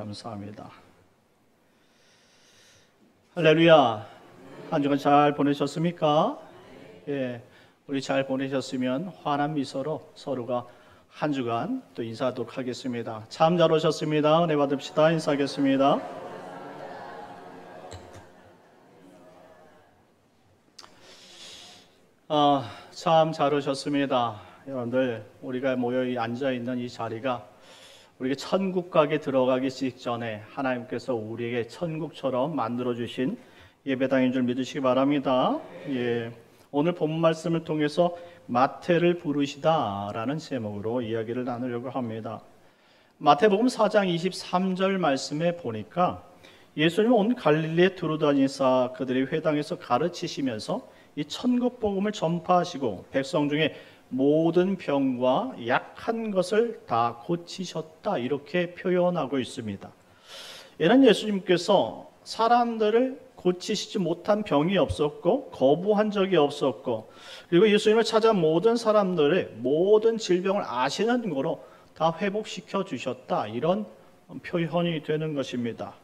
감사합니다. 할렐루야. 한 주간 잘 보내셨습니까? 예, 우리 잘 보내셨으면 환한 미소로 서로가 한 주간 또 인사하도록 하겠습니다. 참 잘 오셨습니다. 은혜 받읍시다. 인사하겠습니다. 참 잘 오셨습니다. 여러분들, 우리가 모여 앉아있는 이 자리가 우리가 천국 가게 들어가기 직전에 하나님께서 우리에게 천국처럼 만들어주신 예배당인 줄 믿으시기 바랍니다. 예, 오늘 본문 말씀을 통해서 마태를 부르시다라는 제목으로 이야기를 나누려고 합니다. 마태복음 4장 23절 말씀에 보니까 예수님은 온 갈릴리에 두루다니사 그들의 회당에서 가르치시면서 이 천국 복음을 전파하시고 백성 중에 모든 병과 약한 것을 다 고치셨다, 이렇게 표현하고 있습니다. 이는 예수님께서 사람들을 고치시지 못한 병이 없었고 거부한 적이 없었고, 그리고 예수님을 찾아 모든 사람들의 모든 질병을 아시는 거로 다 회복시켜 주셨다, 이런 표현이 되는 것입니다.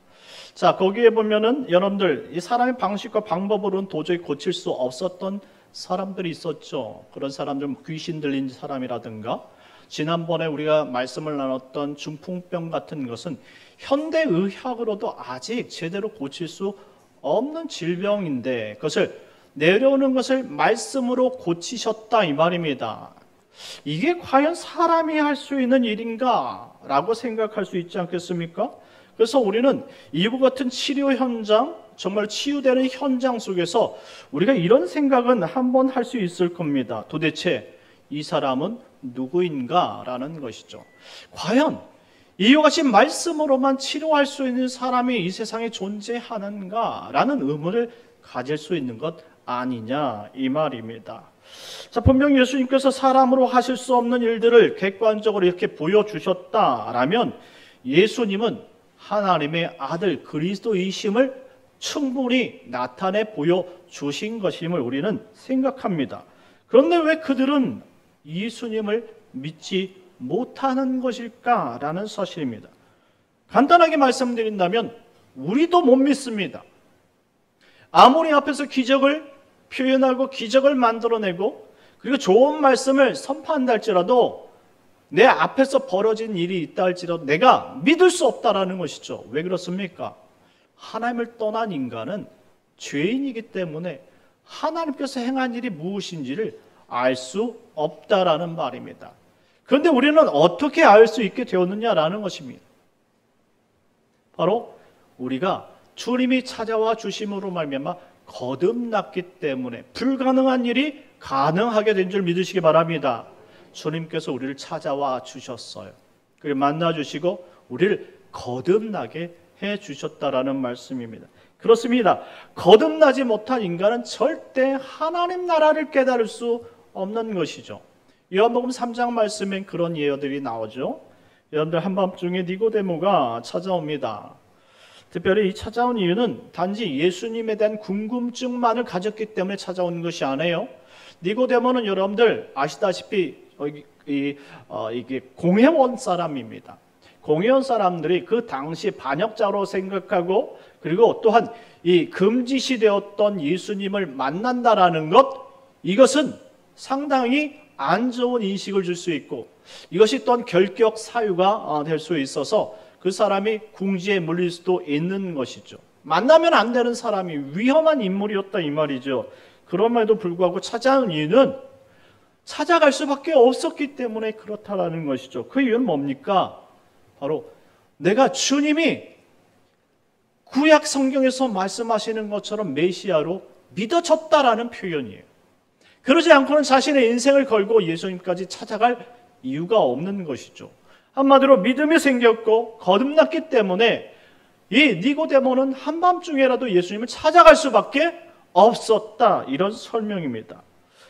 자, 거기에 보면은 여러분들, 이 사람의 방식과 방법으로는 도저히 고칠 수 없었던 사람들이 있었죠. 그런 사람들, 귀신 들린 사람이라든가, 지난번에 우리가 말씀을 나눴던 중풍병 같은 것은 현대의학으로도 아직 제대로 고칠 수 없는 질병인데 그것을 내려오는 것을 말씀으로 고치셨다, 이 말입니다. 이게 과연 사람이 할 수 있는 일인가 라고 생각할 수 있지 않겠습니까? 그래서 우리는 이와 같은 치료 현장, 정말 치유되는 현장 속에서 우리가 이런 생각은 한번 할 수 있을 겁니다. 도대체 이 사람은 누구인가 라는 것이죠. 과연 이와 같이 말씀으로만 치료할 수 있는 사람이 이 세상에 존재하는가 라는 의문을 가질 수 있는 것 아니냐, 이 말입니다. 자, 분명 예수님께서 사람으로 하실 수 없는 일들을 객관적으로 이렇게 보여주셨다라면 예수님은 하나님의 아들 그리스도이심을 충분히 나타내 보여주신 것임을 우리는 생각합니다. 그런데 왜 그들은 예수님을 믿지 못하는 것일까라는 사실입니다. 간단하게 말씀드린다면 우리도 못 믿습니다. 아무리 앞에서 기적을 표현하고 기적을 만들어내고 그리고 좋은 말씀을 선포한다 할지라도 내 앞에서 벌어진 일이 있다 할지라도 내가 믿을 수 없다라는 것이죠. 왜 그렇습니까? 하나님을 떠난 인간은 죄인이기 때문에 하나님께서 행한 일이 무엇인지를 알 수 없다라는 말입니다. 그런데 우리는 어떻게 알 수 있게 되었느냐라는 것입니다. 바로 우리가 주님이 찾아와 주심으로 말미암아 거듭났기 때문에 불가능한 일이 가능하게 된 줄 믿으시기 바랍니다. 주님께서 우리를 찾아와 주셨어요. 그리고 만나 주시고 우리를 거듭나게 해 주셨다라는 말씀입니다. 그렇습니다. 거듭나지 못한 인간은 절대 하나님 나라를 깨달을 수 없는 것이죠. 요한복음 3장 말씀엔 그런 예언들이 나오죠. 여러분들, 한밤중에 니고데모가 찾아옵니다. 특별히 이 찾아온 이유는 단지 예수님에 대한 궁금증만을 가졌기 때문에 찾아온 것이 아니에요. 니고데모는 여러분들 아시다시피 이게 공회원 사람입니다. 공회원 사람들이 그 당시 반역자로 생각하고 그리고 또한 이 금지시되었던 예수님을 만난다라는 것, 이것은 상당히 안 좋은 인식을 줄 수 있고 이것이 또한 결격 사유가 될 수 있어서 그 사람이 궁지에 물릴 수도 있는 것이죠. 만나면 안 되는 사람이 위험한 인물이었다, 이 말이죠. 그럼에도 불구하고 찾아온 이유는 찾아갈 수밖에 없었기 때문에 그렇다라는 것이죠. 그 이유는 뭡니까? 바로 내가 주님이 구약 성경에서 말씀하시는 것처럼 메시아로 믿어졌다라는 표현이에요. 그러지 않고는 자신의 인생을 걸고 예수님까지 찾아갈 이유가 없는 것이죠. 한마디로 믿음이 생겼고 거듭났기 때문에 이 니고데모는 한밤중에라도 예수님을 찾아갈 수밖에 없었다, 이런 설명입니다.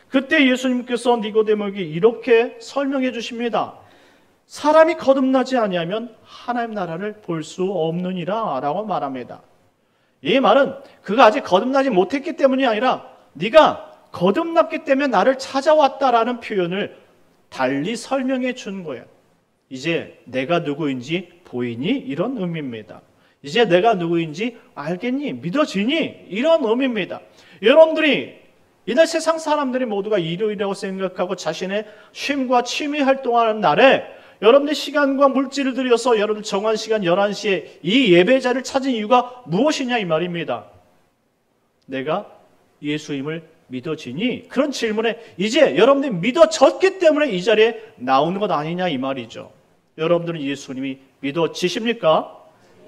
그때 예수님께서 니고데모에게 이렇게 설명해 주십니다. 사람이 거듭나지 아니하면 하나님 나라를 볼 수 없느니라 라고 말합니다. 이 말은 그가 아직 거듭나지 못했기 때문이 아니라 네가 거듭났기 때문에 나를 찾아왔다라는 표현을 달리 설명해 준 거예요. 이제 내가 누구인지 보이니? 이런 의미입니다. 이제 내가 누구인지 알겠니? 믿어지니? 이런 의미입니다. 여러분들이 이날 세상 사람들이 모두가 일요일이라고 생각하고 자신의 쉼과 취미 활동하는 날에 여러분들 시간과 물질을 들여서 여러분들 정한 시간 11시에 이 예배자를 찾은 이유가 무엇이냐 이 말입니다. 내가 예수님을 믿어지니? 그런 질문에 이제 여러분들이 믿어졌기 때문에 이 자리에 나오는 것 아니냐 이 말이죠. 여러분들은 예수님이 믿어지십니까?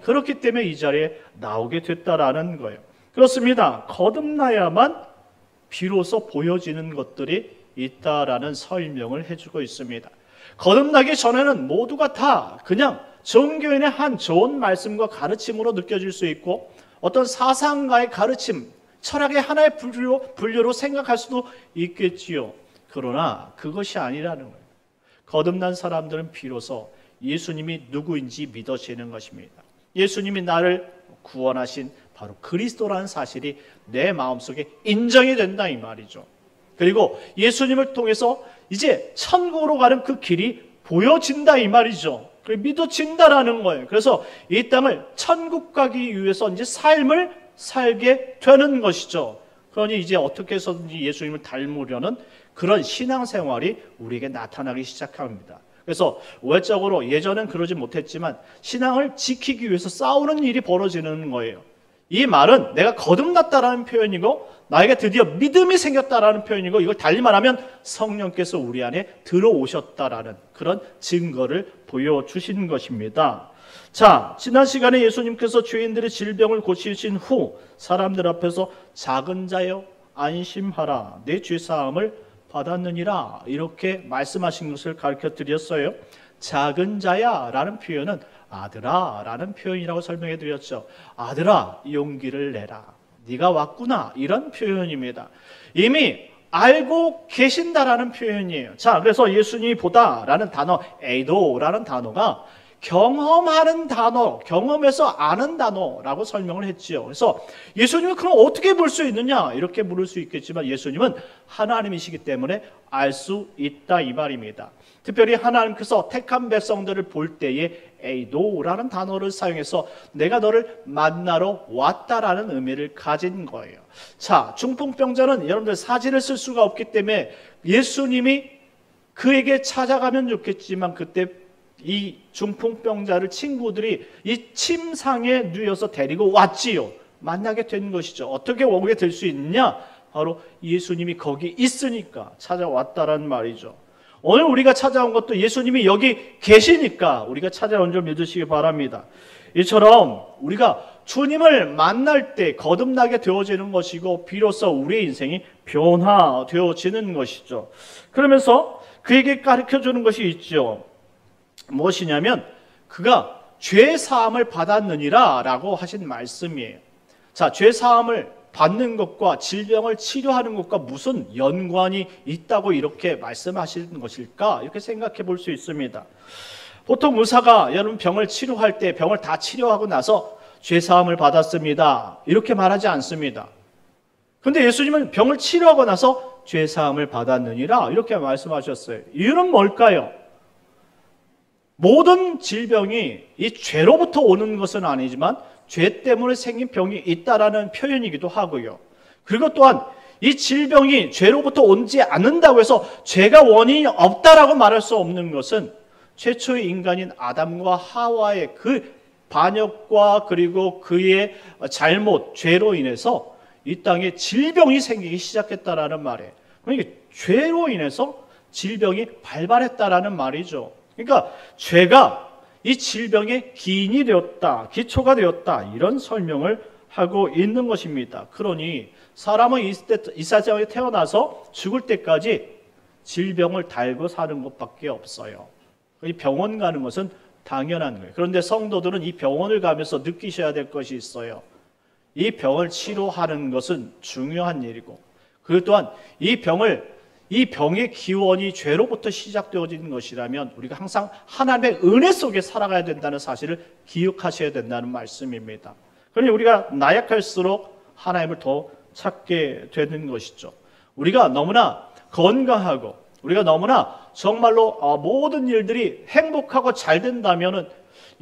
그렇기 때문에 이 자리에 나오게 됐다라는 거예요. 그렇습니다. 거듭나야만 비로소 보여지는 것들이 있다라는 설명을 해주고 있습니다. 거듭나기 전에는 모두가 다 그냥 종교인의 한 좋은 말씀과 가르침으로 느껴질 수 있고 어떤 사상가의 가르침, 철학의 하나의 분류로 생각할 수도 있겠지요. 그러나 그것이 아니라는 거예요. 거듭난 사람들은 비로소 예수님이 누구인지 믿어지는 것입니다. 예수님이 나를 구원하신 바로 그리스도라는 사실이 내 마음속에 인정이 된다 이 말이죠. 그리고 예수님을 통해서 이제 천국으로 가는 그 길이 보여진다 이 말이죠. 믿어진다라는 거예요. 그래서 이 땅을 천국 가기 위해서 이제 삶을 살게 되는 것이죠. 그러니 이제 어떻게 해서든지 예수님을 닮으려는 그런 신앙생활이 우리에게 나타나기 시작합니다. 그래서 외적으로 예전엔 그러지 못했지만 신앙을 지키기 위해서 싸우는 일이 벌어지는 거예요. 이 말은 내가 거듭났다라는 표현이고 나에게 드디어 믿음이 생겼다라는 표현이고 이걸 달리 말하면 성령께서 우리 안에 들어오셨다라는 그런 증거를 보여주신 것입니다. 자, 지난 시간에 예수님께서 죄인들의 질병을 고치신 후 사람들 앞에서 작은 자여 안심하라 내 죄사함을 받았느니라 이렇게 말씀하신 것을 가르쳐 드렸어요. 작은 자야 라는 표현은 아들아 라는 표현이라고 설명해 드렸죠. 아들아 용기를 내라 네가 왔구나 이런 표현입니다. 이미 알고 계신다라는 표현이에요. 자, 그래서 예수님이 보다라는 단어 에이도라는 단어가 경험하는 단어, 경험해서 아는 단어라고 설명을 했지요. 그래서 예수님은 그럼 어떻게 볼 수 있느냐 이렇게 물을 수 있겠지만 예수님은 하나님이시기 때문에 알 수 있다 이 말입니다. 특별히 하나님께서 택한 백성들을 볼 때에 에이도라는 단어를 사용해서 내가 너를 만나러 왔다라는 의미를 가진 거예요. 자, 중풍병자는 여러분들 사진을 쓸 수가 없기 때문에 예수님이 그에게 찾아가면 좋겠지만 그때 이 중풍병자를 친구들이 이 침상에 누워서 데리고 왔지요. 만나게 된 것이죠. 어떻게 오게 될 수 있느냐? 바로 예수님이 거기 있으니까 찾아왔다라는 말이죠. 오늘 우리가 찾아온 것도 예수님이 여기 계시니까 우리가 찾아온 줄 믿으시기 바랍니다. 이처럼 우리가 주님을 만날 때 거듭나게 되어지는 것이고 비로소 우리의 인생이 변화되어지는 것이죠. 그러면서 그에게 가르쳐주는 것이 있죠. 무엇이냐면 그가 죄사함을 받았느니라 라고 하신 말씀이에요. 자, 죄사함을 받는 것과 질병을 치료하는 것과 무슨 연관이 있다고 이렇게 말씀하시는 것일까? 이렇게 생각해 볼 수 있습니다. 보통 의사가 여러분 병을 치료할 때 병을 다 치료하고 나서 죄사함을 받았습니다 이렇게 말하지 않습니다. 그런데 예수님은 병을 치료하고 나서 죄사함을 받았느니라 이렇게 말씀하셨어요. 이유는 뭘까요? 모든 질병이 이 죄로부터 오는 것은 아니지만 죄 때문에 생긴 병이 있다라는 표현이기도 하고요. 그리고 또한 이 질병이 죄로부터 오지 않는다고 해서 죄가 원인이 없다라고 말할 수 없는 것은 최초의 인간인 아담과 하와의 그 반역과 그리고 그의 잘못, 죄로 인해서 이 땅에 질병이 생기기 시작했다라는 말이에요. 그러니까 죄로 인해서 질병이 발발했다라는 말이죠. 그러니까 죄가 이 질병의 기인이 되었다, 기초가 되었다 이런 설명을 하고 있는 것입니다. 그러니 사람은 이 세상에 태어나서 죽을 때까지 질병을 달고 사는 것밖에 없어요. 이 병원 가는 것은 당연한 거예요. 그런데 성도들은 이 병원을 가면서 느끼셔야 될 것이 있어요. 이 병을 치료하는 것은 중요한 일이고 그리고 또한 이 병의 기원이 죄로부터 시작되어지는 것이라면 우리가 항상 하나님의 은혜 속에 살아가야 된다는 사실을 기억하셔야 된다는 말씀입니다. 그러니 우리가 나약할수록 하나님을 더 찾게 되는 것이죠. 우리가 너무나 건강하고 우리가 너무나 정말로 모든 일들이 행복하고 잘 된다면은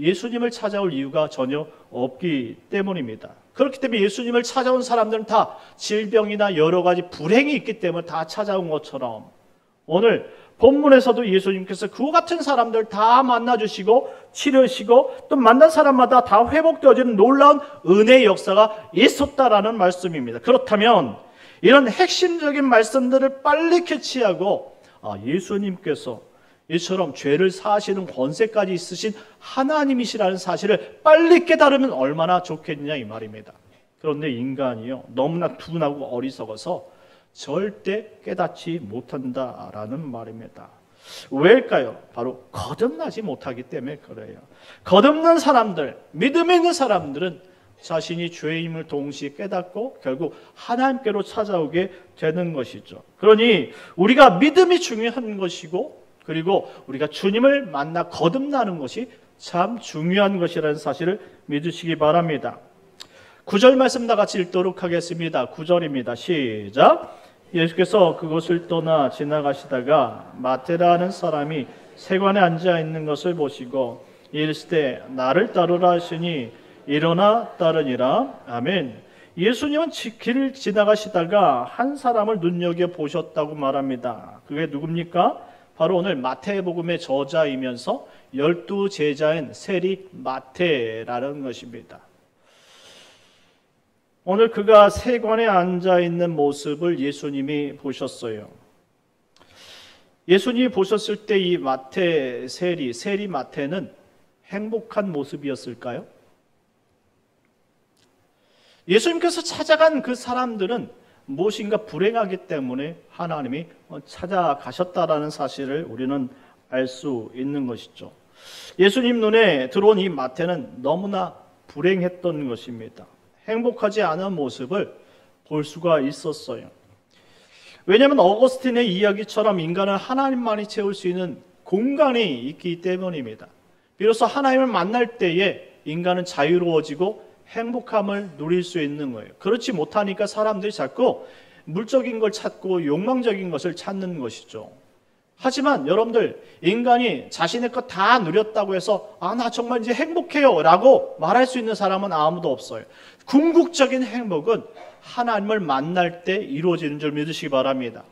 예수님을 찾아올 이유가 전혀 없기 때문입니다. 그렇기 때문에 예수님을 찾아온 사람들은 다 질병이나 여러 가지 불행이 있기 때문에 다 찾아온 것처럼 오늘 본문에서도 예수님께서 그와 같은 사람들 다 만나주시고 치료하시고 또 만난 사람마다 다 회복되어지는 놀라운 은혜의 역사가 있었다라는 말씀입니다. 그렇다면 이런 핵심적인 말씀들을 빨리 캐치하고 예수님께서 이처럼 죄를 사하시는 권세까지 있으신 하나님이시라는 사실을 빨리 깨달으면 얼마나 좋겠느냐 이 말입니다. 그런데 인간이요 너무나 둔하고 어리석어서 절대 깨닫지 못한다라는 말입니다. 왜일까요? 바로 거듭나지 못하기 때문에 그래요. 거듭난 사람들, 믿음이 있는 사람들은 자신이 죄임을 동시에 깨닫고 결국 하나님께로 찾아오게 되는 것이죠. 그러니 우리가 믿음이 중요한 것이고 그리고 우리가 주님을 만나 거듭나는 것이 참 중요한 것이라는 사실을 믿으시기 바랍니다. 9절 말씀 다 같이 읽도록 하겠습니다. 9절입니다. 시작. 예수께서 그곳을 떠나 지나가시다가 마테라는 사람이 세관에 앉아 있는 것을 보시고 이르시되 나를 따르라 하시니 일어나 따르니라. 아멘. 예수님은 길을 지나가시다가 한 사람을 눈여겨보셨다고 말합니다. 그게 누굽니까? 바로 오늘 마태복음의 저자이면서 12제자인 세리 마태라는 것입니다. 오늘 그가 세관에 앉아있는 모습을 예수님이 보셨어요. 예수님이 보셨을 때 이 마태 세리 마태는 행복한 모습이었을까요? 예수님께서 찾아간 그 사람들은 무엇인가 불행하기 때문에 하나님이 찾아가셨다라는 사실을 우리는 알 수 있는 것이죠. 예수님 눈에 들어온 이 마태는 너무나 불행했던 것입니다. 행복하지 않은 모습을 볼 수가 있었어요. 왜냐하면 어거스틴의 이야기처럼 인간은 하나님만이 채울 수 있는 공간이 있기 때문입니다. 비로소 하나님을 만날 때에 인간은 자유로워지고 행복함을 누릴 수 있는 거예요. 그렇지 못하니까 사람들이 자꾸 물적인 걸 찾고 욕망적인 것을 찾는 것이죠. 하지만 여러분들 인간이 자신의 것 다 누렸다고 해서 나 정말 이제 행복해요 라고 말할 수 있는 사람은 아무도 없어요. 궁극적인 행복은 하나님을 만날 때 이루어지는 줄 믿으시기 바랍니다.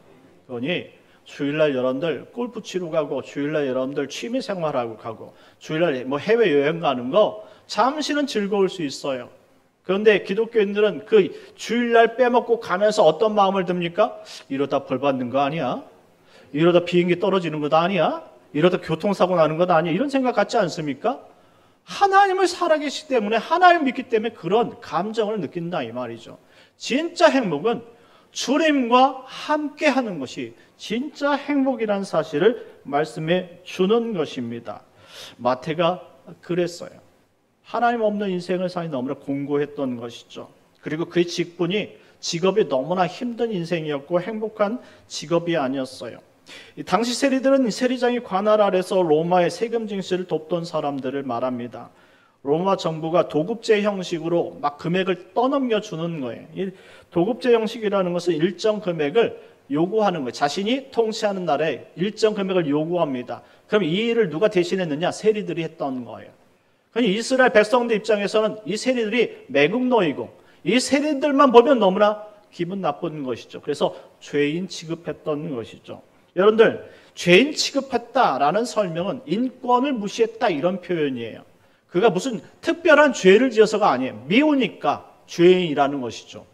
그러니 주일날 여러분들 골프 치러 가고 주일날 여러분들 취미생활하고 가고 주일날 뭐 해외여행 가는 거 잠시는 즐거울 수 있어요. 그런데 기독교인들은 그 주일날 빼먹고 가면서 어떤 마음을 듭니까? 이러다 벌 받는 거 아니야? 이러다 비행기 떨어지는 것 아니야? 이러다 교통사고 나는 것 아니야? 이런 생각 같지 않습니까? 하나님을 살아계시기 때문에 하나님 믿기 때문에 그런 감정을 느낀다 이 말이죠. 진짜 행복은 주님과 함께 하는 것이 진짜 행복이라는 사실을 말씀해 주는 것입니다. 마태가 그랬어요. 하나님 없는 인생을 사니 너무나 공고했던 것이죠. 그리고 그의 직업이 너무나 힘든 인생이었고 행복한 직업이 아니었어요. 당시 세리들은 세리장이 관할 아래서 로마의 세금 징수를 돕던 사람들을 말합니다. 로마 정부가 도급제 형식으로 막 금액을 떠넘겨 주는 거예요. 이 도급제 형식이라는 것은 일정 금액을 요구하는 거예요. 자신이 통치하는 나라에 일정 금액을 요구합니다. 그럼 이 일을 누가 대신했느냐? 세리들이 했던 거예요. 그러니 이스라엘 백성들 입장에서는 이 세리들이 매국노이고 이 세리들만 보면 너무나 기분 나쁜 것이죠. 그래서 죄인 취급했던 것이죠. 여러분들 죄인 취급했다라는 설명은 인권을 무시했다 이런 표현이에요. 그가 무슨 특별한 죄를 지어서가 아니에요. 미우니까 죄인이라는 것이죠.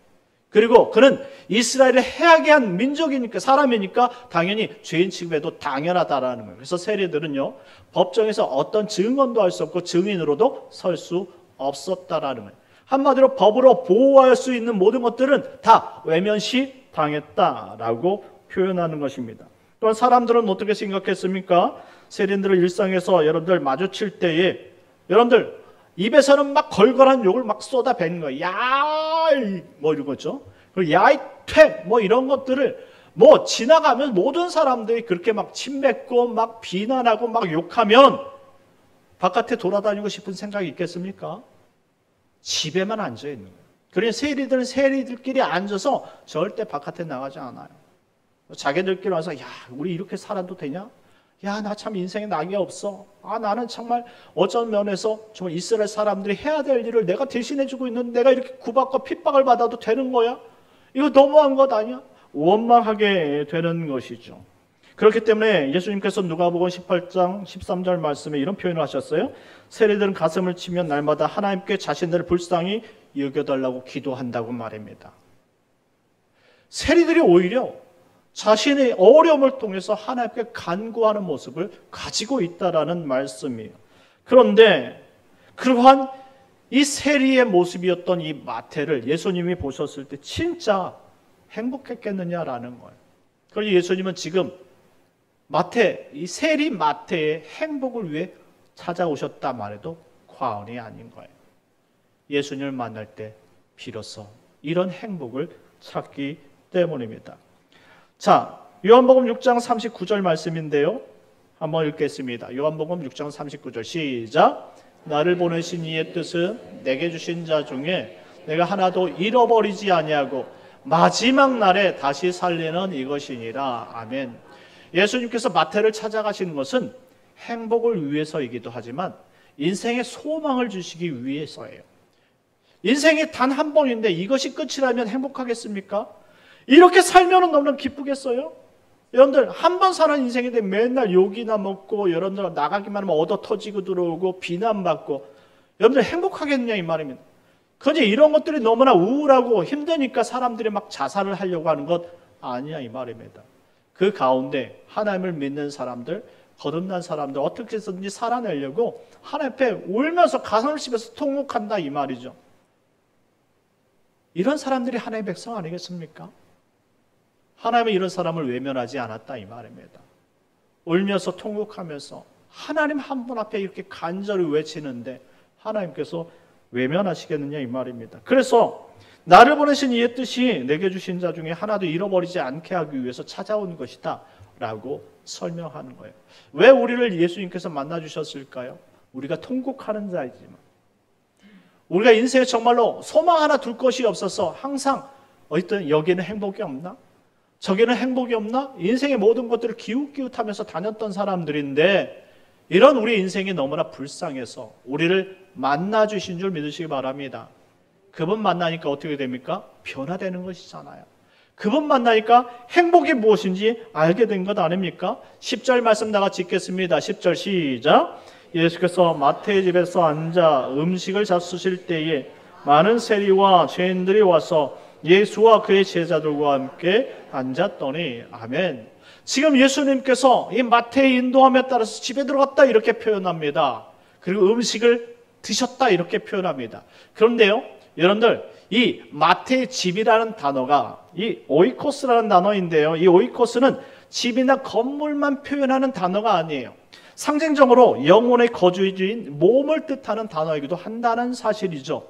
그리고 그는 이스라엘을 해하게 한 민족이니까 사람이니까 당연히 죄인 취급해도 당연하다라는 거예요. 그래서 세리들은요 법정에서 어떤 증언도 할 수 없고 증인으로도 설 수 없었다라는 거예요. 한마디로 법으로 보호할 수 있는 모든 것들은 다 외면시 당했다라고 표현하는 것입니다. 또한 사람들은 어떻게 생각했습니까? 세리들을 일상에서 여러분들 마주칠 때에 여러분들 입에서는 막 걸걸한 욕을 막 쏟아뱉는 거예요. 야, 뭐 이런 거죠. 그리고 야이 퇴, 뭐 이런 것들을 뭐 지나가면 모든 사람들이 그렇게 막 침뱉고 막 비난하고 막 욕하면 바깥에 돌아다니고 싶은 생각이 있겠습니까? 집에만 앉아 있는 거예요. 그러니 세리들은 세리들끼리 앉아서 절대 바깥에 나가지 않아요. 자기들끼리 와서 야, 우리 이렇게 살아도 되냐? 야, 나 참 인생에 낙이 없어. 나는 정말 어떤 면에서 정말 이스라엘 사람들이 해야 될 일을 내가 대신해주고 있는데 내가 이렇게 구박과 핍박을 받아도 되는 거야? 이거 너무한 것 아니야? 원망하게 되는 것이죠. 그렇기 때문에 예수님께서 누가복음 18장 13절 말씀에 이런 표현을 하셨어요. 세리들은 가슴을 치며 날마다 하나님께 자신들을 불쌍히 여겨달라고 기도한다고 말입니다. 세리들이 오히려 자신의 어려움을 통해서 하나님께 간구하는 모습을 가지고 있다라는 말씀이에요. 그런데 그러한 이 세리의 모습이었던 이 마태를 예수님이 보셨을 때 진짜 행복했겠느냐라는 거예요. 그래서 예수님은 지금 마태, 이 세리 마태의 행복을 위해 찾아오셨다 말해도 과언이 아닌 거예요. 예수님을 만날 때 비로소 이런 행복을 찾기 때문입니다. 자, 요한복음 6장 39절 말씀인데요. 한번 읽겠습니다. 요한복음 6장 39절 시작. 나를 보내신 이의 뜻은 내게 주신 자 중에 내가 하나도 잃어버리지 아니하고 마지막 날에 다시 살리는 이것이니라. 아멘. 예수님께서 마태를 찾아가시는 것은 행복을 위해서이기도 하지만 인생의 소망을 주시기 위해서예요. 인생이 단 한 번인데 이것이 끝이라면 행복하겠습니까? 이렇게 살면 너무나 기쁘겠어요? 여러분들 한 번 사는 인생인데 맨날 욕이나 먹고 여러분들 나가기만 하면 얻어 터지고 들어오고 비난받고 여러분들 행복하겠냐 이 말입니다. 그런데 이런 것들이 너무나 우울하고 힘드니까 사람들이 막 자살을 하려고 하는 것 아니야 이 말입니다. 그 가운데 하나님을 믿는 사람들, 거듭난 사람들 어떻게 해서든지 살아내려고 하나님 앞에 울면서 가슴을 씹어서 통곡한다 이 말이죠. 이런 사람들이 하나님의 백성 아니겠습니까? 하나님은 이런 사람을 외면하지 않았다 이 말입니다. 울면서 통곡하면서 하나님 한 분 앞에 이렇게 간절히 외치는데 하나님께서 외면하시겠느냐 이 말입니다. 그래서 나를 보내신 이의 뜻이 내게 주신 자 중에 하나도 잃어버리지 않게 하기 위해서 찾아온 것이다 라고 설명하는 거예요. 왜 우리를 예수님께서 만나주셨을까요? 우리가 통곡하는 자이지만 우리가 인생에 정말로 소망 하나 둘 것이 없어서 항상 어쨌든 여기는 행복이 없나? 저기는 행복이 없나? 인생의 모든 것들을 기웃기웃하면서 다녔던 사람들인데 이런 우리 인생이 너무나 불쌍해서 우리를 만나주신 줄 믿으시기 바랍니다. 그분 만나니까 어떻게 됩니까? 변화되는 것이잖아요. 그분 만나니까 행복이 무엇인지 알게 된 것 아닙니까? 10절 말씀 다 같이 읽겠습니다. 10절 시작. 예수께서 마태의 집에서 앉아 음식을 잡수실 때에 많은 세리와 죄인들이 와서 예수와 그의 제자들과 함께 앉았더니 아멘. 지금 예수님께서 이 마태의 인도함에 따라서 집에 들어갔다 이렇게 표현합니다. 그리고 음식을 드셨다 이렇게 표현합니다. 그런데요 여러분들 이 마태의 집이라는 단어가 이 오이코스라는 단어인데요. 이 오이코스는 집이나 건물만 표현하는 단어가 아니에요. 상징적으로 영혼의 거주지인 몸을 뜻하는 단어이기도 한다는 사실이죠.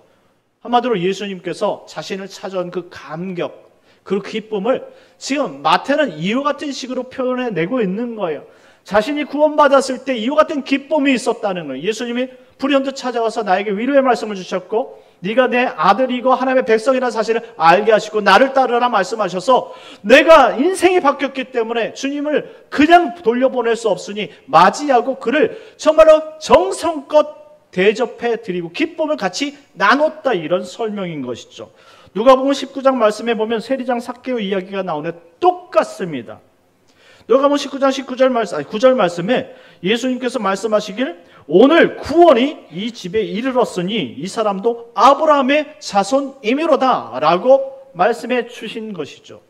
한마디로 예수님께서 자신을 찾아온 그 감격, 그 기쁨을 지금 마태는 이와 같은 식으로 표현해내고 있는 거예요. 자신이 구원받았을 때 이와 같은 기쁨이 있었다는 거예요. 예수님이 불현듯 찾아와서 나에게 위로의 말씀을 주셨고 네가 내 아들이고 하나님의 백성이라는 사실을 알게 하시고 나를 따르라 말씀하셔서 내가 인생이 바뀌었기 때문에 주님을 그냥 돌려보낼 수 없으니 맞이하고 그를 정말로 정성껏 대접해 드리고 기쁨을 같이 나눴다 이런 설명인 것이죠. 누가복음 19장 말씀에 보면 세리장 삭개오 이야기가 나오는데 똑같습니다. 누가복음 19장 9절 말씀에 예수님께서 말씀하시길 오늘 구원이 이 집에 이르렀으니 이 사람도 아브라함의 자손이미로다 라고 말씀해 주신 것이죠.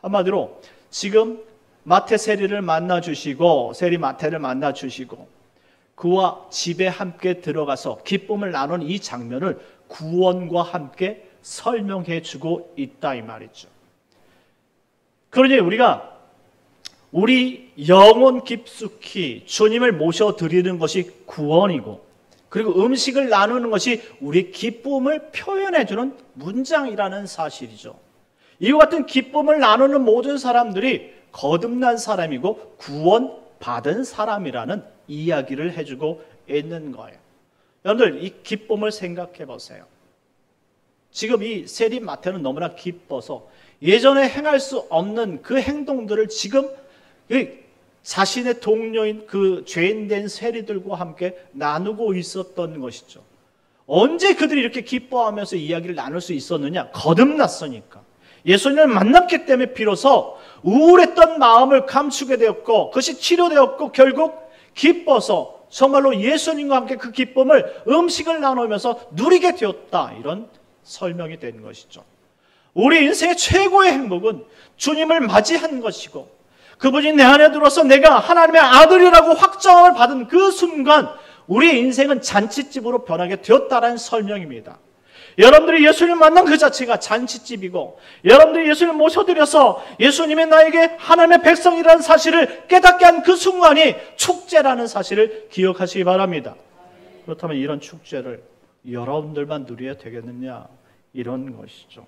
한마디로 지금 마태 세리를 만나주시고 세리 마태를 만나주시고 그와 집에 함께 들어가서 기쁨을 나눈 이 장면을 구원과 함께 설명해 주고 있다 이 말이죠. 그러니 우리가 우리 영혼 깊숙이 주님을 모셔드리는 것이 구원이고 그리고 음식을 나누는 것이 우리 기쁨을 표현해주는 문장이라는 사실이죠. 이와 같은 기쁨을 나누는 모든 사람들이 거듭난 사람이고 구원받은 사람이라는 이야기를 해주고 있는 거예요. 여러분들 이 기쁨을 생각해 보세요. 지금 이 세리 마태는 너무나 기뻐서 예전에 행할 수 없는 그 행동들을 지금 자신의 동료인 그 죄인된 세리들과 함께 나누고 있었던 것이죠. 언제 그들이 이렇게 기뻐하면서 이야기를 나눌 수 있었느냐? 거듭났으니까. 예수님을 만났기 때문에 비로소 우울했던 마음을 감추게 되었고, 그것이 치료되었고, 결국 기뻐서 정말로 예수님과 함께 그 기쁨을 음식을 나누면서 누리게 되었다. 이런 설명이 된 것이죠. 우리 인생의 최고의 행복은 주님을 맞이한 것이고, 그분이 내 안에 들어서 내가 하나님의 아들이라고 확정을 받은 그 순간 우리의 인생은 잔치집으로 변하게 되었다는 설명입니다. 여러분들이 예수님을 만난 그 자체가 잔치집이고, 여러분들이 예수님을 모셔드려서 예수님이 나에게 하나님의 백성이라는 사실을 깨닫게 한 그 순간이 축제라는 사실을 기억하시기 바랍니다. 그렇다면 이런 축제를 여러분들만 누려야 되겠느냐, 이런 것이죠.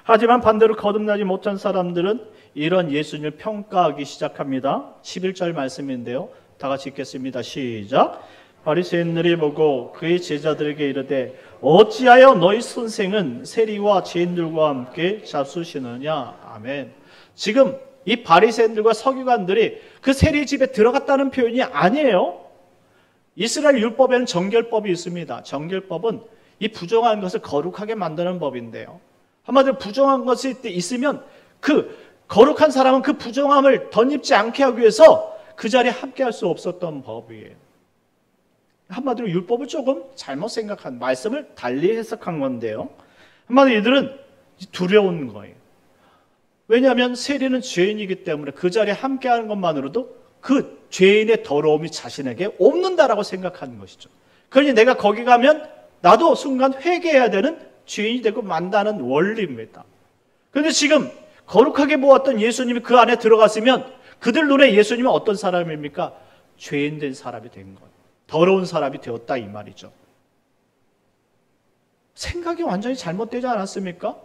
하지만 반대로 거듭나지 못한 사람들은 이런 예수님을 평가하기 시작합니다. 11절 말씀인데요, 다 같이 읽겠습니다. 시작. 바리새인들이 보고 그의 제자들에게 이르되 어찌하여 너희 선생은 세리와 죄인들과 함께 잡수시느냐. 아멘. 지금 이 바리새인들과 서기관들이 그 세리 집에 들어갔다는 표현이 아니에요. 이스라엘 율법에는 정결법이 있습니다. 정결법은 이 부정한 것을 거룩하게 만드는 법인데요, 한마디로 부정한 것이 있으면 그 거룩한 사람은 그 부정함을 덧입지 않게 하기 위해서 그 자리에 함께할 수 없었던 법이에요. 한마디로 율법을 조금 잘못 생각한, 말씀을 달리 해석한 건데요, 한마디로 이들은 두려운 거예요. 왜냐하면 세리는 죄인이기 때문에 그 자리에 함께하는 것만으로도 그 죄인의 더러움이 자신에게 옮는다라고 생각하는 것이죠. 그러니 내가 거기 가면 나도 순간 회개해야 되는 죄인이 되고 만다는 원리입니다. 그런데 지금 거룩하게 보았던 예수님이 그 안에 들어갔으면 그들 눈에 예수님은 어떤 사람입니까? 죄인된 사람이 된 거예요. 더러운 사람이 되었다, 이 말이죠. 생각이 완전히 잘못되지 않았습니까?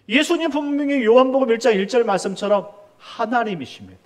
예수님 분명히 요한복음 1장 1절 말씀처럼 하나님이십니다.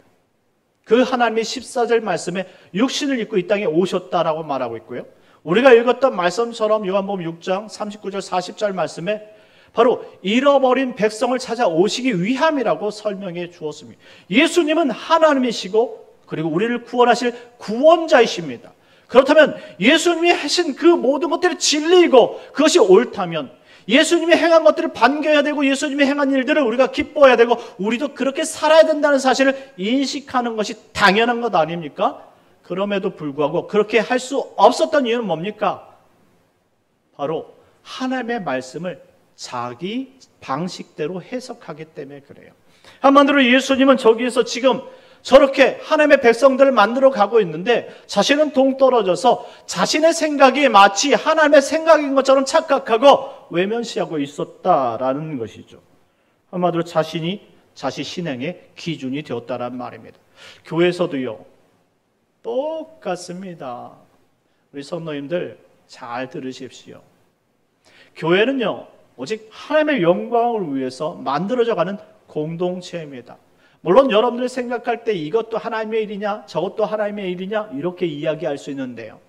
그 하나님의 14절 말씀에 육신을 입고 이 땅에 오셨다라고 말하고 있고요, 우리가 읽었던 말씀처럼 요한복음 6장 39절 40절 말씀에 바로 잃어버린 백성을 찾아오시기 위함이라고 설명해 주었습니다. 예수님은 하나님이시고 그리고 우리를 구원하실 구원자이십니다. 그렇다면 예수님이 하신 그 모든 것들이 진리이고 그것이 옳다면 예수님이 행한 것들을 반겨야 되고 예수님이 행한 일들을 우리가 기뻐해야 되고 우리도 그렇게 살아야 된다는 사실을 인식하는 것이 당연한 것 아닙니까? 그럼에도 불구하고 그렇게 할 수 없었던 이유는 뭡니까? 바로 하나님의 말씀을 자기 방식대로 해석하기 때문에 그래요. 한마디로 예수님은 저기에서 지금 저렇게 하나님의 백성들을 만들어 가고 있는데 자신은 동떨어져서 자신의 생각이 마치 하나님의 생각인 것처럼 착각하고 외면시하고 있었다라는 것이죠. 한마디로 자신이 자신 신앙의 기준이 되었다는 말입니다. 교회에서도요, 똑같습니다. 우리 성도님들 잘 들으십시오. 교회는요, 오직 하나님의 영광을 위해서 만들어져가는 공동체입니다. 물론 여러분들이 생각할 때 이것도 하나님의 일이냐 저것도 하나님의 일이냐 이렇게 이야기할 수 있는데요,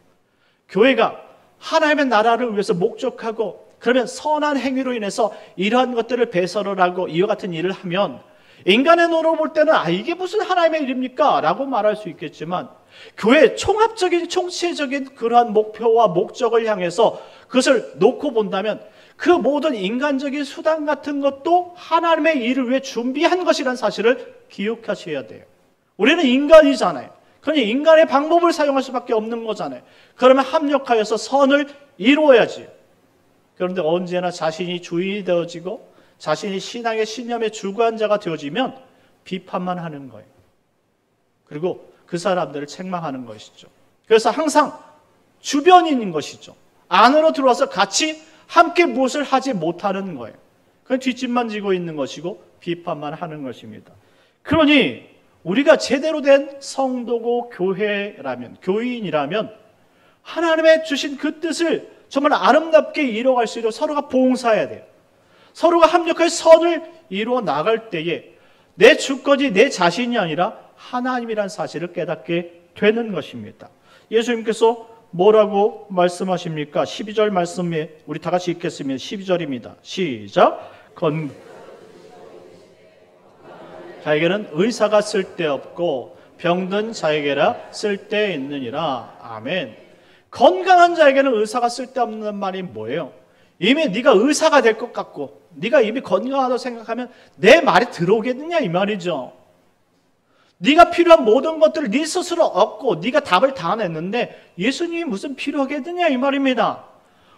교회가 하나님의 나라를 위해서 목적하고 그러면 선한 행위로 인해서 이러한 것들을 배설을 하고 이와 같은 일을 하면 인간의 눈으로 볼 때는 이게 무슨 하나님의 일입니까? 라고 말할 수 있겠지만 교회의 총합적인 총체적인 그러한 목표와 목적을 향해서 그것을 놓고 본다면 그 모든 인간적인 수단 같은 것도 하나님의 일을 위해 준비한 것이라는 사실을 기억하셔야 돼요. 우리는 인간이잖아요. 그러니 인간의 방법을 사용할 수밖에 없는 거잖아요. 그러면 합력하여서 선을 이루어야지. 그런데 언제나 자신이 주인이 되어지고 자신이 신앙의 신념의 주관자가 되어지면 비판만 하는 거예요. 그리고 그 사람들을 책망하는 것이죠. 그래서 항상 주변인인 것이죠. 안으로 들어와서 같이 함께 무엇을 하지 못하는 거예요. 그냥 뒷짐만 지고 있는 것이고 비판만 하는 것입니다. 그러니 우리가 제대로 된 성도고 교회라면, 교인이라면 하나님의 주신 그 뜻을 정말 아름답게 이루어갈 수 있도록 서로가 봉사해야 돼요. 서로가 합력하여 선을 이루어 나갈 때에 내 주권이 내 자신이 아니라 하나님이란 사실을 깨닫게 되는 것입니다. 예수님께서 뭐라고 말씀하십니까? 12절 말씀에 우리 다 같이 읽겠습니다. 12절입니다. 시작. 자에게는 의사가 쓸데없고 병든 자에게라 쓸데있느니라. 아멘. 건강한 자에게는 의사가 쓸데없는 말이 뭐예요? 이미 네가 의사가 될 것 같고 네가 이미 건강하다고 생각하면 내 말이 들어오겠느냐 이 말이죠. 네가 필요한 모든 것들을 네 스스로 얻고 네가 답을 다 냈는데 예수님이 무슨 필요하겠느냐 이 말입니다.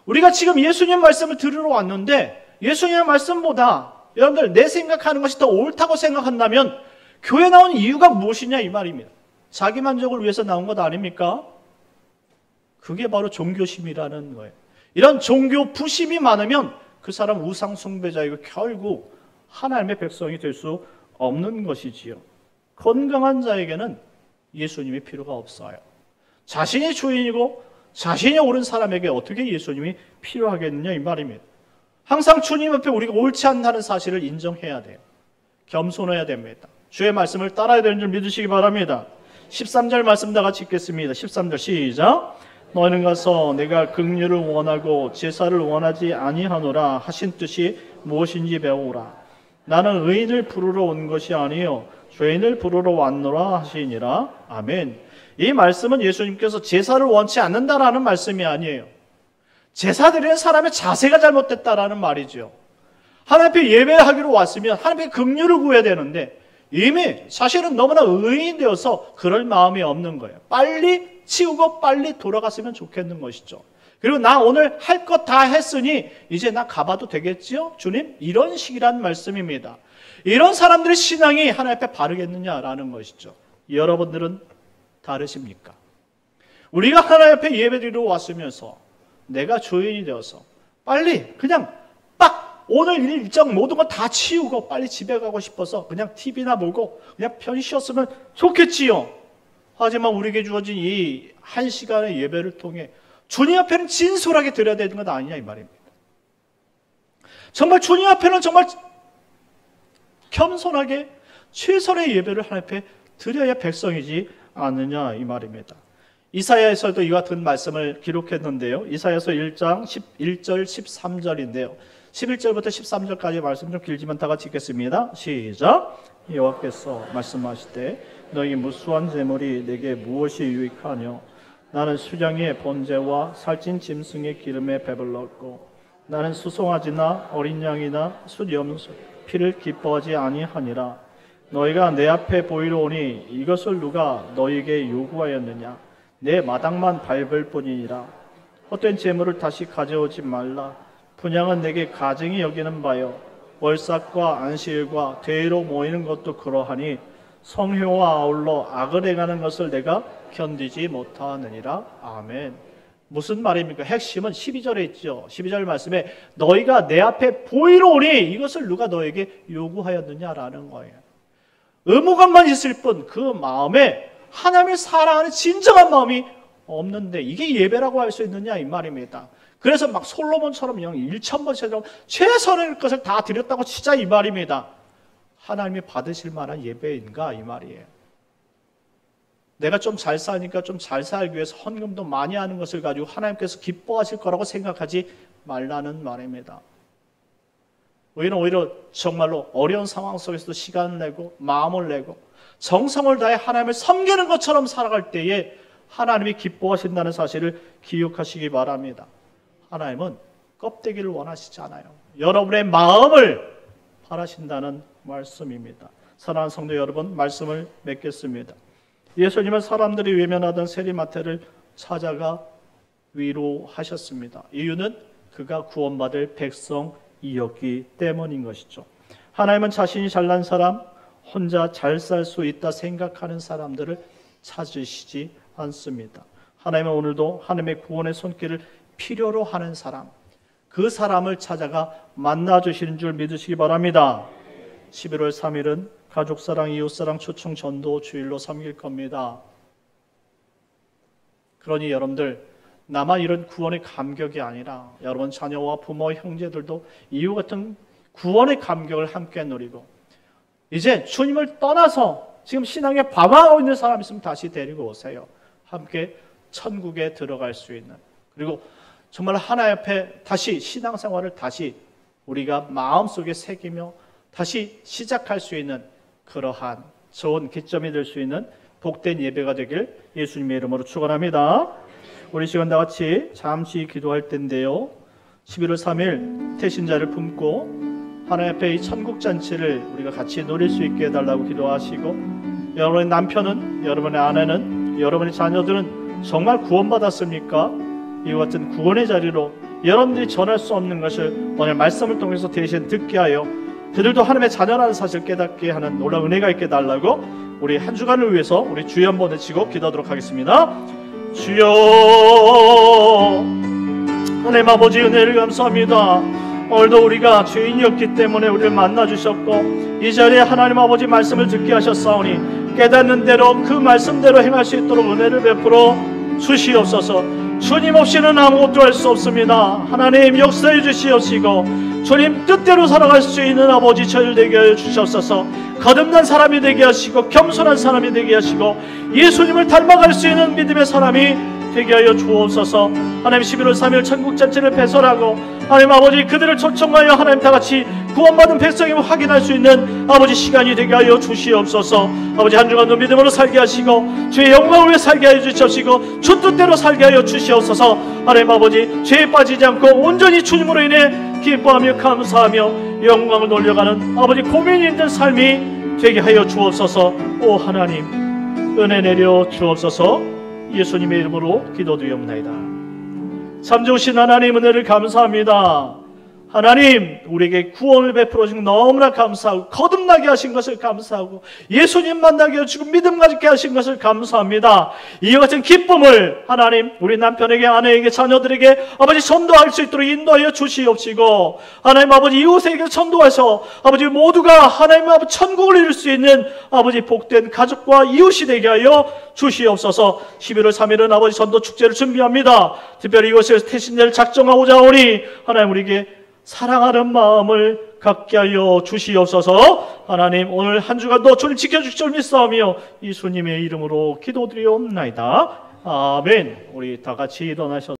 우리가 지금 예수님 말씀을 들으러 왔는데 예수님의 말씀보다 여러분들 내 생각하는 것이 더 옳다고 생각한다면 교회 나온 이유가 무엇이냐 이 말입니다. 자기 만족을 위해서 나온 것 아닙니까? 그게 바로 종교심이라는 거예요. 이런 종교 부심이 많으면 그 사람 우상 숭배자이고 결국 하나님의 백성이 될 수 없는 것이지요. 건강한 자에게는 예수님이 필요가 없어요. 자신이 주인이고 자신이 옳은 사람에게 어떻게 예수님이 필요하겠느냐 이 말입니다. 항상 주님 앞에 우리가 옳지 않다는 사실을 인정해야 돼요. 겸손해야 됩니다. 주의 말씀을 따라야 되는 줄 믿으시기 바랍니다. 13절 말씀 다 같이 읽겠습니다. 13절 시작. 너희는 가서 내가 긍휼을 원하고 제사를 원하지 아니하노라 하신 뜻이 무엇인지 배우라. 나는 의인을 부르러 온 것이 아니요 죄인을 부르러 왔노라 하시니라. 아멘. 이 말씀은 예수님께서 제사를 원치 않는다라는 말씀이 아니에요. 제사 드리는 사람의 자세가 잘못됐다라는 말이죠. 하나님 앞에 예배하기로 왔으면 하나님 앞에 긍휼을 구해야 되는데 이미 사실은 너무나 의인 되어서 그럴 마음이 없는 거예요. 빨리 치우고 빨리 돌아갔으면 좋겠는 것이죠. 그리고 나 오늘 할 것 다 했으니 이제 나 가봐도 되겠지요? 주님? 이런 식이란 말씀입니다. 이런 사람들의 신앙이 하나님 앞에 바르겠느냐라는 것이죠. 여러분들은 다르십니까? 우리가 하나님 앞에 예배드리러 왔으면서 내가 주인이 되어서 빨리 그냥 빡 오늘 일정 모든 거 다 치우고 빨리 집에 가고 싶어서 그냥 TV나 보고 그냥 편히 쉬었으면 좋겠지요. 하지만 우리에게 주어진 이 한 시간의 예배를 통해 주님 앞에는 진솔하게 드려야 되는 것 아니냐 이 말입니다. 정말 주님 앞에는 정말 겸손하게 최선의 예배를 하나님 앞에 드려야 백성이지 않느냐 이 말입니다. 이사야에서도 이와 같은 말씀을 기록했는데요. 이사야서 1장 11절 13절인데요. 11절부터 13절까지 말씀 좀 길지만 다 같이 읽겠습니다. 시작. 여호와께서 말씀하시되 너희 무수한 재물이 내게 무엇이 유익하뇨? 나는 수장의 번제와 살찐 짐승의 기름에 배불렀고 나는 수송아지나 어린 양이나 숫염소 피를 기뻐하지 아니하니라. 너희가 내 앞에 보이러 오니 이것을 누가 너희에게 요구하였느냐? 내 마당만 밟을 뿐이니라. 헛된 재물을 다시 가져오지 말라. 분향은 내게 가증히 여기는 바요 월삭과 안식일과 대회로 모이는 것도 그러하니 성회와 아울러 악을 행하는 것을 내가 견디지 못하느니라. 아멘. 무슨 말입니까? 핵심은 12절에 있죠. 12절 말씀에 너희가 내 앞에 보이러 오니 이것을 누가 너에게 요구하였느냐라는 거예요. 의무감만 있을 뿐 그 마음에 하나님을 사랑하는 진정한 마음이 없는데 이게 예배라고 할 수 있느냐 이 말입니다. 그래서 막 솔로몬처럼 1,000번처럼 최선의 것을 다 드렸다고 진짜 이 말입니다. 하나님이 받으실 만한 예배인가 이 말이에요. 내가 좀 잘 사니까 좀 잘 살기 위해서 헌금도 많이 하는 것을 가지고 하나님께서 기뻐하실 거라고 생각하지 말라는 말입니다. 우리는 오히려 정말로 어려운 상황 속에서도 시간을 내고 마음을 내고 정성을 다해 하나님을 섬기는 것처럼 살아갈 때에 하나님이 기뻐하신다는 사실을 기억하시기 바랍니다. 하나님은 껍데기를 원하시지 않아요. 여러분의 마음을 바라신다는 말씀입니다. 사랑하는 성도 여러분, 말씀을 맺겠습니다. 예수님은 사람들이 외면하던 세리마태를 찾아가 위로하셨습니다. 이유는 그가 구원받을 백성이었기 때문인 것이죠. 하나님은 자신이 잘난 사람, 혼자 잘 살 수 있다 생각하는 사람들을 찾으시지 않습니다. 하나님은 오늘도 하나님의 구원의 손길을 필요로 하는 사람, 그 사람을 찾아가 만나주시는 줄 믿으시기 바랍니다. 11월 3일은 가족사랑, 이웃사랑, 초청 전도 주일로 섬길 겁니다. 그러니 여러분들 나만 이런 구원의 감격이 아니라 여러분 자녀와 부모, 형제들도 이와 같은 구원의 감격을 함께 누리고 이제 주님을 떠나서 지금 신앙에 방황하고 있는 사람 있으면 다시 데리고 오세요. 함께 천국에 들어갈 수 있는, 그리고 정말 하나님 앞에 다시 신앙생활을 다시 우리가 마음속에 새기며 다시 시작할 수 있는 그러한 좋은 기점이 될 수 있는 복된 예배가 되길 예수님의 이름으로 축원합니다. 우리 시간 다 같이 잠시 기도할 텐데요. 11월 3일 태신자를 품고 하나님 앞에 이 천국 잔치를 우리가 같이 누릴 수 있게 해달라고 기도하시고, 여러분의 남편은, 여러분의 아내는, 여러분의 자녀들은 정말 구원받았습니까? 이와 같은 구원의 자리로 여러분들이 전할 수 없는 것을 오늘 말씀을 통해서 대신 듣게 하여 그들도 하나님의 자녀라는 사실을 깨닫게 하는 놀라운 은혜가 있게 달라고 우리 한 주간을 위해서 우리 주여 한번 외치고 기도하도록 하겠습니다. 주여, 하나님 아버지 은혜를 감사합니다. 오늘도 우리가 죄인이었기 때문에 우리를 만나주셨고 이 자리에 하나님 아버지 말씀을 듣게 하셨사오니 깨닫는 대로 그 말씀대로 행할 수 있도록 은혜를 베풀어 주시옵소서. 주님 없이는 아무것도 할 수 없습니다. 하나님 역사해 주시옵시고 주님 뜻대로 살아갈 수 있는 아버지 저희를 되게 하여 주시옵소서. 거듭난 사람이 되게 하시고 겸손한 사람이 되게 하시고 예수님을 닮아갈 수 있는 믿음의 사람이 되게 하여 주옵소서. 하나님 11월 3일 천국잔치를 배설하고 하나님 아버지 그들을 초청하여 하나님 다같이 구원받은 백성임을 확인할 수 있는 아버지 시간이 되게 하여 주시옵소서. 아버지 한 주간도 믿음으로 살게 하시고 주의 영광을 위해 살게 하여 주시옵시고 주 뜻대로 살게 하여 주시옵소서. 하나님 아버지 죄에 빠지지 않고 온전히 주님으로 인해 기뻐하며 감사하며 영광을 돌려가는 아버지 고민이 있는 삶이 되게 하여 주옵소서. 오 하나님 은혜 내려 주옵소서. 예수님의 이름으로 기도드리옵나이다. 참 좋으신 하나님 은혜를 감사합니다. 하나님 우리에게 구원을 베풀어 주신 너무나 감사하고 거듭나게 하신 것을 감사하고 예수님 만나게 해주시고 믿음 가지게 하신 것을 감사합니다. 이와 같은 기쁨을 하나님 우리 남편에게 아내에게 자녀들에게 아버지 전도할 수 있도록 인도하여 주시옵시고 하나님 아버지 이웃에게 전도해서 아버지 모두가 하나님 아버지 천국을 이룰 수 있는 아버지 복된 가족과 이웃이 되게 하여 주시옵소서. 11월 3일은 아버지 전도 축제를 준비합니다. 특별히 이곳에서 태신제를 작정하고자 하오니 하나님 우리에게 사랑하는 마음을 갖게 하여 주시옵소서. 하나님 오늘 한 주간도 주님 지켜주실 줄 믿사오며 예수님의 이름으로 기도드리옵나이다. 아멘. 우리 다 같이 일어나셔서